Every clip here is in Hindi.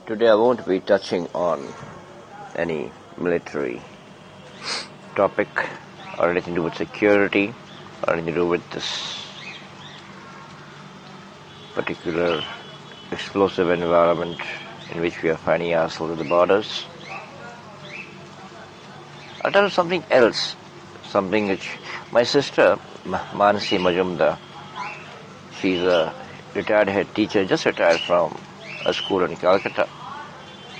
Today I won't be touching on any military topic or anything to do with security or anything to do with this particular explosive environment in which we are finding ourselves at the borders. I'll tell you something else, something which my sister Mansi Majumdar, she's a retired head teacher, just retired from a school in Calcutta.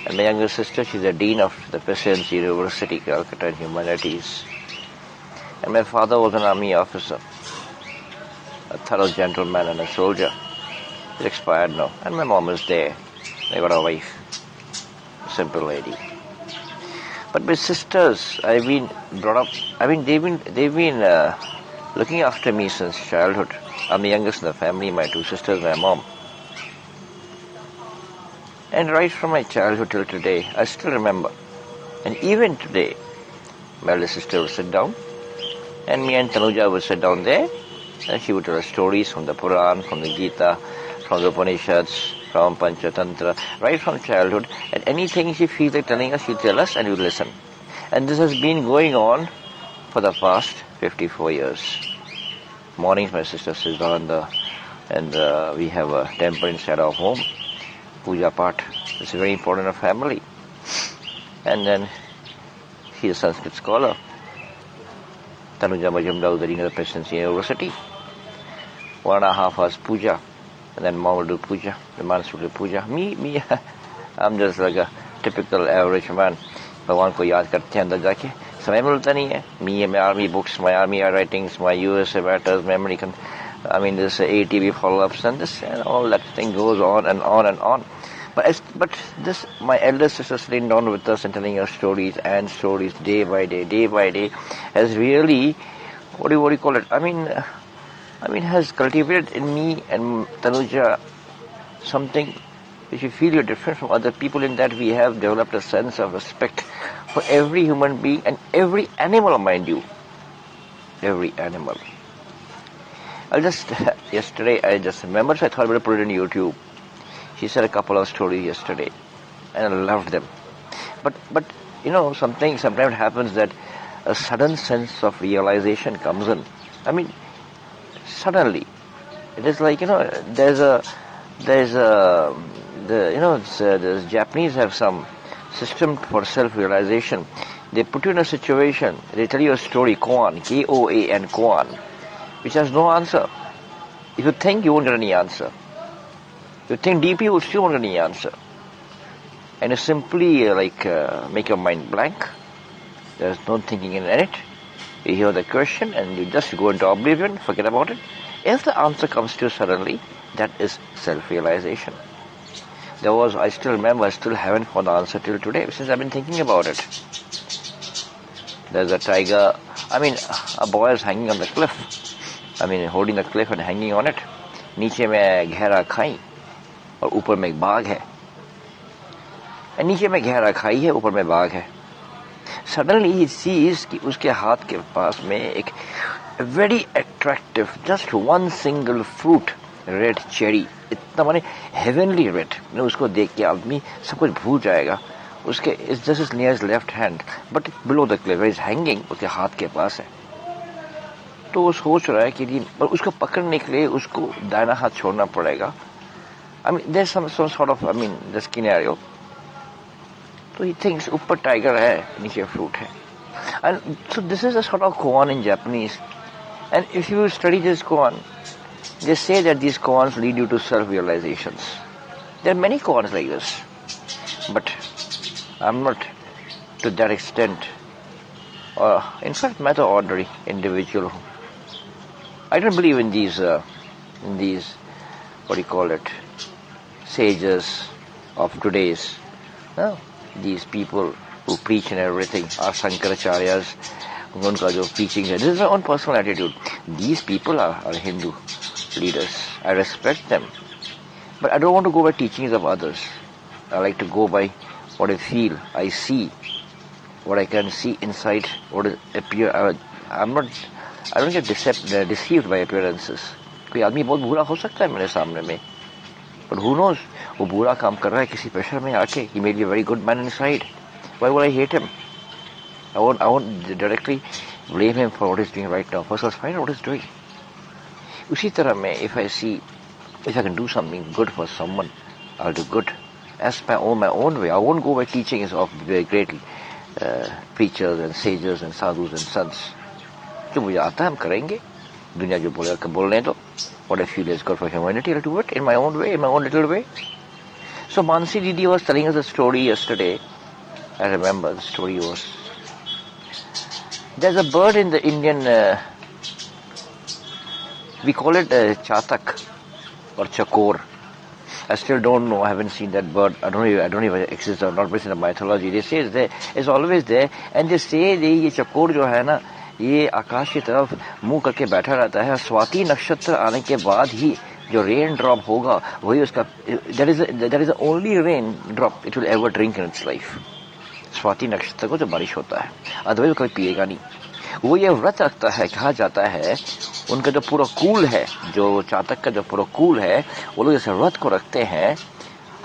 And my younger sister, she's a dean of the Presidency University, Calcutta in Humanities. And my father was an army officer, a thorough gentleman and a soldier. He's expired now. And my mom is there. I got a wife, a simple lady. But my sisters, I've been brought up, they've been looking after me since childhood. I'm the youngest in the family, my two sisters, my mom. And right from my childhood till today, I still remember. And even today, my elder sister would sit down, and me and Tanuja would sit down there, and she would tell us stories from the Puran, from the Gita, from the Upanishads, from Panchatantra, right from childhood. And anything she feels like telling us, she'd tell us, and we'd listen. And this has been going on for the past 54 years. Mornings, my sister sits down and we have a temple inside our home. Puja Path. It's very important in a family. And then she's a Sanskrit scholar. Tanuja Majumdar was the dean of the Presidency University. 1.5 hours puja. And then mom will do puja. The man will do puja. Me, I'm just like a typical average man. भगवान को याद करते हैं अंदर जाके समय मिलता नहीं है my army books, my army writings, my USA matters, my American this ATV follow-ups and this and all that thing goes on and on and on. But this, my elder sister sitting down with us and telling us stories and stories day by day, has really, what do you call it? Has cultivated in me and Tanuja something which we feel you're different from other people in that we have developed a sense of respect for every human being and every animal, mind you. Every animal. Yesterday I just remembered, so I thought I would put it on YouTube. She said a couple of stories yesterday, and I loved them. But sometimes happens that a sudden sense of realization comes in. Suddenly. It is like, the Japanese have some system for self-realization. They put you in a situation, they tell you a story, koan, K-O-A-N, koan, which has no answer. If you think, you won't get any answer. If you think deeply, you still won't get any answer. And you simply make your mind blank. There's no thinking in it. You hear the question and you just go into oblivion, forget about it. If the answer comes to you suddenly, that is self-realization. I still remember, I still haven't found the answer till today, since I've been thinking about it. There's a tiger, a boy is hanging on the cliff. Holding the cliff and hanging on it. नीचे में गहरा खाई और ऊपर में एक बाघ है. And नीचे में गहरा खाई है, ऊपर में बाघ है. Suddenly he sees कि उसके हाथ के पास में एक very attractive, just one single fruit, red cherry, इतना heavenly red. उसको देख के आदमी सब कुछ भूल जाएगा. It's just his near his left hand, but below the cliff, where he's hanging, उसके हाथ के पास है. तो वो सोच रहा है कि पर उसको पकड़ने के लिए उसको दाहिना हाथ छोड़ना पड़ेगा. There's some sort of, the scenario. So he thinks, ऊपर tiger है, नीचे fruit है. And so this is a sort of koan in Japanese. And if you study this koan, they say that these koans lead you to self-realizations. There are many koans like this. But I'm not to that extent. In fact, I'm an ordinary individual. I don't believe in these, sages of today's. No, these people who preach and everything are Shankaracharyas. Unka jo preaching hai. This is my own personal attitude. These people are Hindu leaders. I respect them. But I don't want to go by teachings of others. I like to go by what I feel, I see, what I can see inside, what is appear. I don't get deceived by appearances. कोई आदमी बहुत बुरा हो सकता है मेरे सामने में, But who knows, वो बुरा काम कर रहा है किसी प्रेशर में आके. He may be a very good man inside. Why would I hate him? I won't directly blame him for what he's doing right now. First, let's find out what he's doing. उसी तरह मैं, if I can do something good for someone, I'll do good. As my own way. I won't go by teachings of the great preachers and sages and sadhus and sons. जो मुझे आता है हम करेंगे. दुनिया जो बोलने दो. What I feel is good for humanity, I'll do it in my own way, in my own little way. So Mansi Didi was telling us a story yesterday. I remember the story was, there's a bird in the Indian, we call it chatak or chakor. I still don't know, I haven't seen that bird. I don't know if it exists or not, but it's in the mythology. They say it's there, it's always there. And they say ये chakor जो है ना, ये आकाश की तरफ मुंह करके बैठा रहता है. स्वाति नक्षत्र आने के बाद ही जो रेन ड्रॉप होगा वही उसका, that is the only rain drop it will ever drink in its life. Swati नक्षत्र को जो बारिश होता है, अदरवाइज वो कभी पिएगा नहीं. वो ये व्रत रखता है, कहा जाता है उनका जो पूरा कूल है, जो चातक का जो पूरा कूल है, वो लोग जैसे व्रत को रखते हैं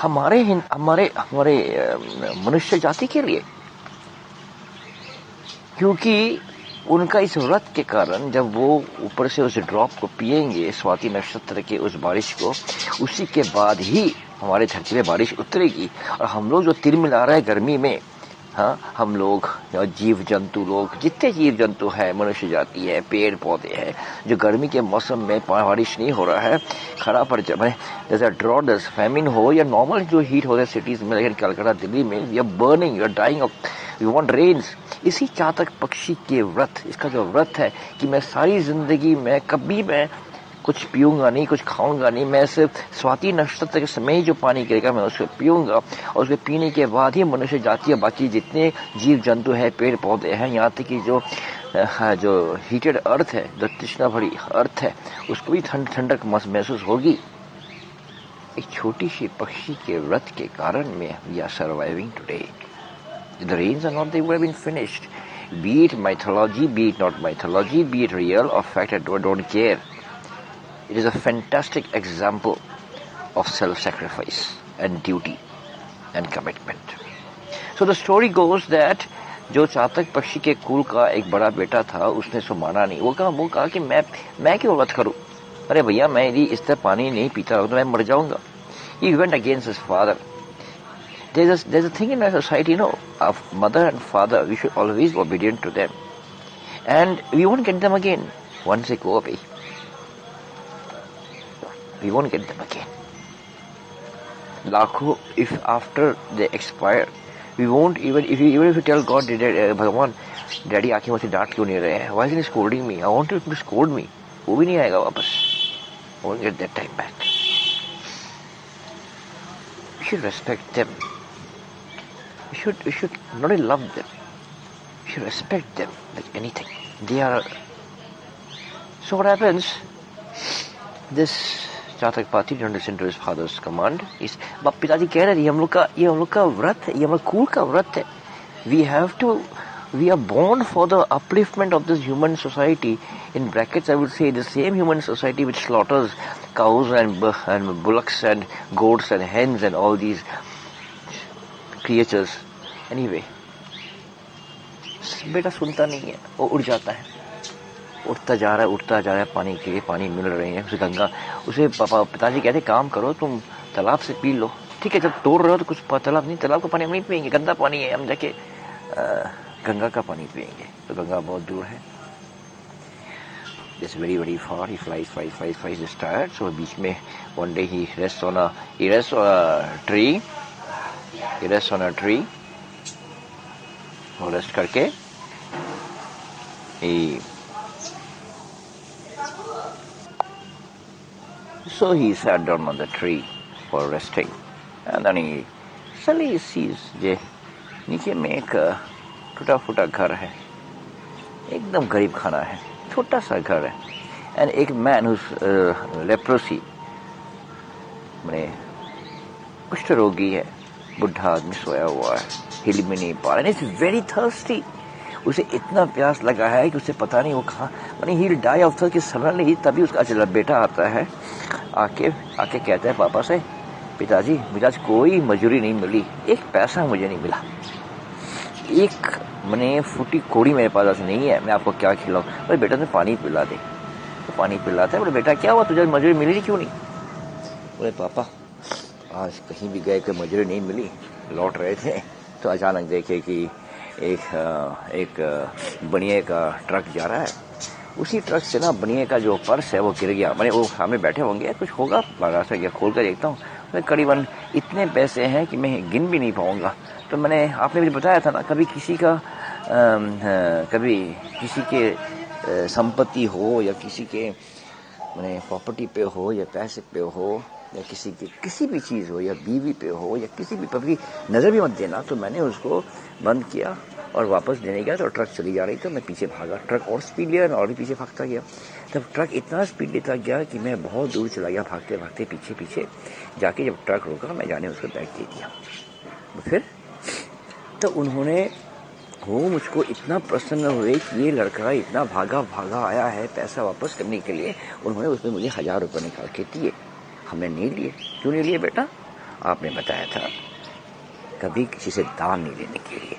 हमारे मनुष्य जाति के लिए. क्योंकि उनका इस व्रत के कारण जब वो ऊपर से उस ड्रॉप को पिएंगे, स्वाति नक्षत्र के उस बारिश को, उसी के बाद ही हमारे धरती में बारिश उतरेगी. और हम लोग जो तिलमिला रहे हैं गर्मी में, हाँ, हम लोग जीव जंतु लोग, जितने जीव जंतु है, मनुष्य जाति है, पेड़ पौधे हैं, जो गर्मी के मौसम में बारिश नहीं हो रहा है, खड़ा पड़ जाए, जैसे ड्रॉट, जैसे फैमिन हो या नॉर्मल जो हीट हो रहा है सिटीज में, लेकिन कलकत्ता दिल्ली में you are burning, you are dying of, you want rains. इसी चातक पक्षी के व्रत, इसका जो व्रत है कि मैं सारी जिंदगी में कभी मैं कुछ पीऊंगा नहीं, कुछ खाऊंगा नहीं, मैं सिर्फ स्वाति नक्षत्र के समय ही जो पानी गिरेगा मैं उसको पीऊंगा, और उसके पीने के बाद ही मनुष्य जाति और बाकी जितने जीव जंतु है, पेड़ पौधे हैं, यहाँ तक कि जो हीटेड अर्थ है, जो तृष्णा भरी अर्थ है, उसको भी ठंडक महसूस होगी. एक छोटी सी पक्षी के व्रत के कारण में we are surviving today. The rains are not, they would have been finished. Be it mythology, be it not mythology, be it real or fact, I don't care. It is a fantastic example of self-sacrifice and duty and commitment. So the story goes that जो चातक पक्षी के कुल का एक बड़ा बेटा था, उसने सो माना नहीं. वो कहा कि मैं क्यों व्रत करूं? अरे भैया, मैं यदि इस तरह पानी नहीं पीता तो मैं मर जाऊंगा. He went against his father. There's a thing in our society, of mother and father, we should always be obedient to them. And we won't get them again once they go away. We won't get them again. Lakho, if after they expire, we won't even if you tell God, Bhagavan, Daddy आके मुझसे डांट क्यों नहीं रहे हैं? Why isn't he scolding me? I want him to scold me. वो भी नहीं आएगा वापस. I won't get that time back. We should respect them. We should not only love them. We should respect them like anything. They are. So what happens? This चातक पाती didn't listen to his father's command. पिताजी कह रहे थे, ये हम लोग का व्रत है, ये हमारा कुल का व्रत है. We are born for the upliftment of this human society. In brackets, I would say the same human society which slaughters cows and bullocks and goats and hens and all these creatures. Anyway, बेटा सुनता नहीं है, वो उड़ जाता है, उठता जा रहा है, पानी के लिए पानी मिल रहे हैं, उसे पिताजी कहते काम करो, तुम तालाब से पी लो. ठीक है, जब तोड़ रहे हो तो कुछ तालाब का पानी हम नहीं पियेंगे, गंदा पानी है, हम जाके गंगा का पानी पियेंगे. तो गंगा बहुत दूर है. It's very very far. He flies. He's tired. So बीच में one day he rests on a tree. और रेस्ट करके so he sat down on the tree for resting, and then he suddenly sees नीचे में एक टूटा फूटा घर है, एकदम गरीब खाना है, छोटा सा घर है. एंड एक मैन लेप्रोसी, मैंने कुष्ठ रोगी है, बुढ़ा आदमी सोया हुआ है, हिल भी नहीं पा रहा. It's very thirsty. उसे इतना प्यास लगा है कि उसे पता नहीं वो कहाँ, मैंने ही डाई ऑफ थर्स्ट की सडनली. तभी उसका बेटा आता है, आके कहता है पापा से, पिताजी मुझे आज कोई मजूरी नहीं मिली, एक पैसा मुझे नहीं मिला, एक मैंने फूटी कोड़ी मेरे पास आज नहीं है, मैं आपको क्या खिलाऊं? बोले बेटा तुम्हें पानी पिला दे, तो पानी पिलाता है। बोले बेटा क्या हुआ, तुझे मजूरी मिली क्यों नहीं? बोले पापा आज कहीं भी गए कोई मजूरी नहीं मिली, लौट रहे थे तो अचानक देखे कि एक बनिए का ट्रक जा रहा है, उसी ट्रक से ना बनिए का जो पर्स है वो गिर गया। मैंने वो सामने बैठे होंगे कुछ होगा, बाजार से गया खोल कर देखता हूँ, मैं करीबन इतने पैसे हैं कि मैं गिन भी नहीं पाऊंगा। तो मैंने आपने मुझे बताया था ना, कभी किसी का कभी किसी के संपत्ति हो या किसी के मैंने प्रॉपर्टी पे हो या पैसे पे हो या किसी की किसी भी चीज़ हो या बीवी पे हो या किसी भी पर नज़र भी मत देना। तो मैंने उसको बंद किया और वापस देने गया तो ट्रक चली जा रही, तो मैं पीछे भागा, ट्रक और स्पीड लिया और भी पीछे भागता गया। तब ट्रक इतना स्पीड लेता गया कि मैं बहुत दूर चला गया, भागते भागते पीछे पीछे जाके जब ट्रक रुका मैं जाने उसको बैग दे दिया। फिर तो उन्होंने वो मुझको इतना प्रसन्न हुए कि ये लड़का इतना भागा भागा आया है पैसा वापस करने के लिए। उन्होंने उसमें मुझे 1000 रुपये निकाल के दिए। हमने नहीं लिए। क्यों नहीं लिए बेटा? आपने बताया था कभी किसी से दान नहीं लेने के लिए,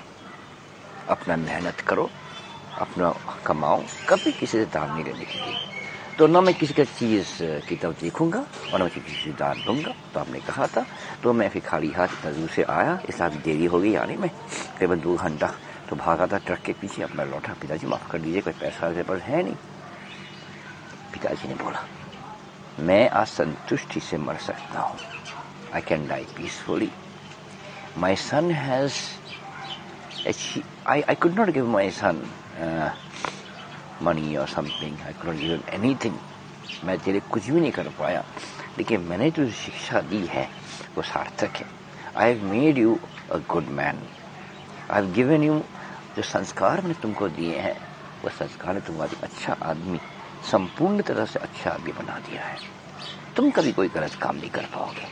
अपना मेहनत करो, अपना कमाओ, कभी किसी से दान नहीं लेने के लिए। तो ना मैं किसी का चीज़ की तरफ देखूंगा और ना मैं किसी से दान दूंगा। तो आपने कहा था, तो मैं फिर खाली हाथ इतना दूर से आया, इस हाथ देरी हो गई आने में, करीबन 2 घंटा तो भागा था ट्रक के पीछे। अब मैं लौटा, पिताजी माफ कर दीजिए कोई पैसा मेरे पास है नहीं। पिताजी ने बोला मैं आज संतुष्टि से मर सकता हूँ, I can die peacefully, my son has I could not give my son money or something, I could not give him anything, मैं तेरे कुछ भी नहीं कर पाया, लेकिन मैंने तुझे शिक्षा दी है वो सार्थक है। I have made you a good man, I have given you, जो संस्कार मैंने तुमको दिए हैं वो संस्कार ने तुम्हारी अच्छा आदमी, संपूर्ण तरह से अच्छा आदमी बना दिया है। तुम कभी कोई गलत काम नहीं कर पाओगे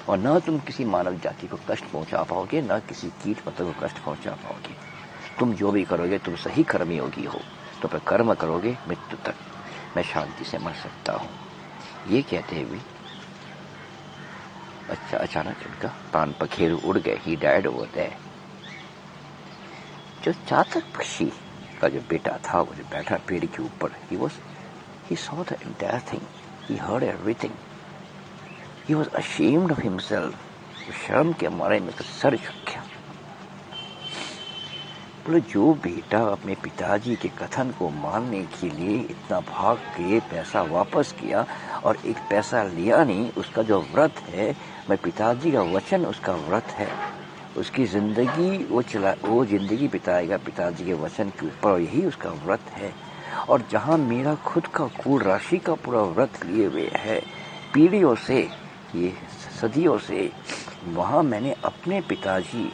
और न तुम किसी मानव जाति को कष्ट पहुंचा पाओगे, न किसी कीट पतंग को कष्ट पहुंचा पाओगे। तुम जो भी करोगे तुम सही कर्मी योगी हो, तो पर कर्म करोगे मृत्यु तक, मैं शांति से मर सकता हूँ। ये कहते हुए अच्छा अचानक उनका प्राण पखेरु उड़ गए, ही डाइड ओवर देयर। जो चातक पक्षी का जो बेटा था वो जो बैठा पेड़ के ऊपर, he saw the entire thing, he heard everything, he was ashamed of himself, शर्म के मारे में तो सर झुक गया। बोले जो बेटा अपने पिताजी के कथन को मानने के लिए इतना भाग के पैसा वापस किया और एक पैसा लिया नहीं, उसका जो व्रत है, मैं पिताजी का वचन उसका व्रत है, उसकी जिंदगी वो जिंदगी बिताएगा पिताजी के वचन के ऊपर, और यही उसका व्रत है। और जहाँ मेरा खुद का कुल राशि का पूरा व्रत लिए हुए है पीढ़ियों से, ये सदियों से, वहाँ मैंने अपने पिताजी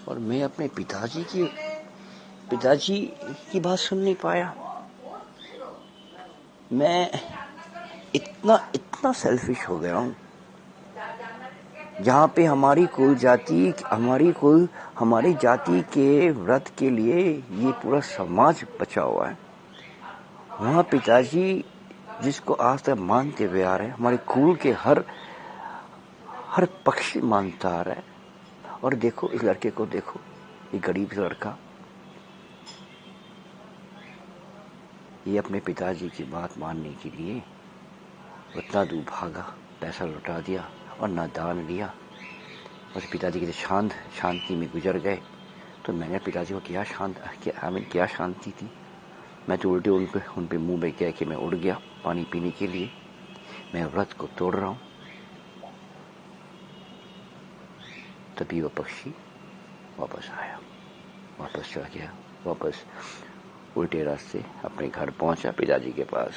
और मैं अपने पिताजी की बात सुन नहीं पाया। मैं इतना सेल्फिश हो गया हूँ। जहाँ पे हमारी जाति के व्रत के लिए ये पूरा समाज बचा हुआ है, वहाँ पिताजी जिसको आज तक मानते हुए आ रहे हैं, हमारे कुल के हर पक्षी मानता आ रहा है। और देखो इस लड़के को, देखो ये गरीब लड़का, ये अपने पिताजी की बात मानने के लिए उतना दूर भागा, पैसा लौटा दिया और ना दान लिया, और पिताजी के शांति में गुजर गए। तो मैंने पिताजी को क्या शांति थी। मैं तो उल्टे उन पे मुंह में कह के मैं उड़ गया पानी पीने के लिए, मैं व्रत को तोड़ रहा हूँ। तभी वो पक्षी वापस आया, वापस चला गया, वापस उल्टे रास्ते अपने घर पहुंचा पिताजी के पास।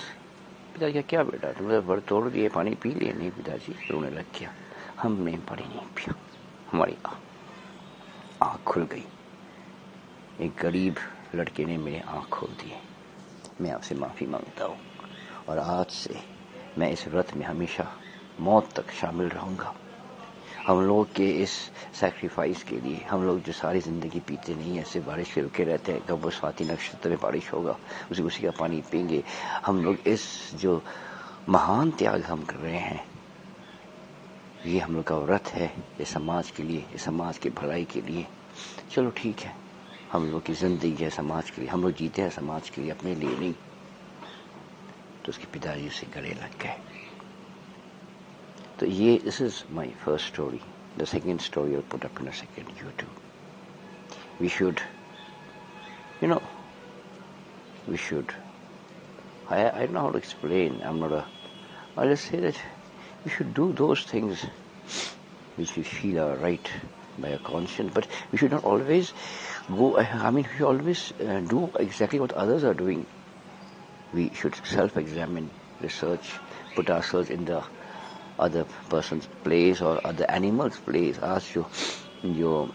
पिताजी क्या बेटा तुमने व्रत तोड़ दिए, पानी पी लिए? नहीं पिताजी, रोने लग गया। हमने पानी नहीं पिया, हमारी आँख खुल गई, एक गरीब लड़के ने मेरी आँख खोल दी। मैं आपसे माफ़ी मांगता हूँ और आज से मैं इस व्रत में हमेशा मौत तक शामिल रहूँगा। हम लोग के इस सैक्रिफाइस के लिए, हम लोग जो सारी ज़िंदगी पीते नहीं, ऐसे बारिश पे रुके रहते हैं, कब वो स्वाति नक्षत्र में बारिश होगा उसी का पानी पीएंगे। हम लोग इस जो महान त्याग हम कर रहे हैं, ये हम लोग का व्रत है, ये समाज के लिए, ये समाज की भलाई के लिए। चलो ठीक है, हम लोग की जिंदगी है समाज के लिए, हम लोग जीते हैं समाज के लिए, अपने लिए नहीं। तो उसके पिताजी से गले लग गए। तो ये this is my first story. The second story I'll put up in a second, YouTube. We should, we should, I don't know how to explain, I'll just say that we should do those things which we feel are right by our conscience, but we should not always we should always do exactly what others are doing. We should self-examine, research, put ourselves in the other person's place or other animal's place. आज जो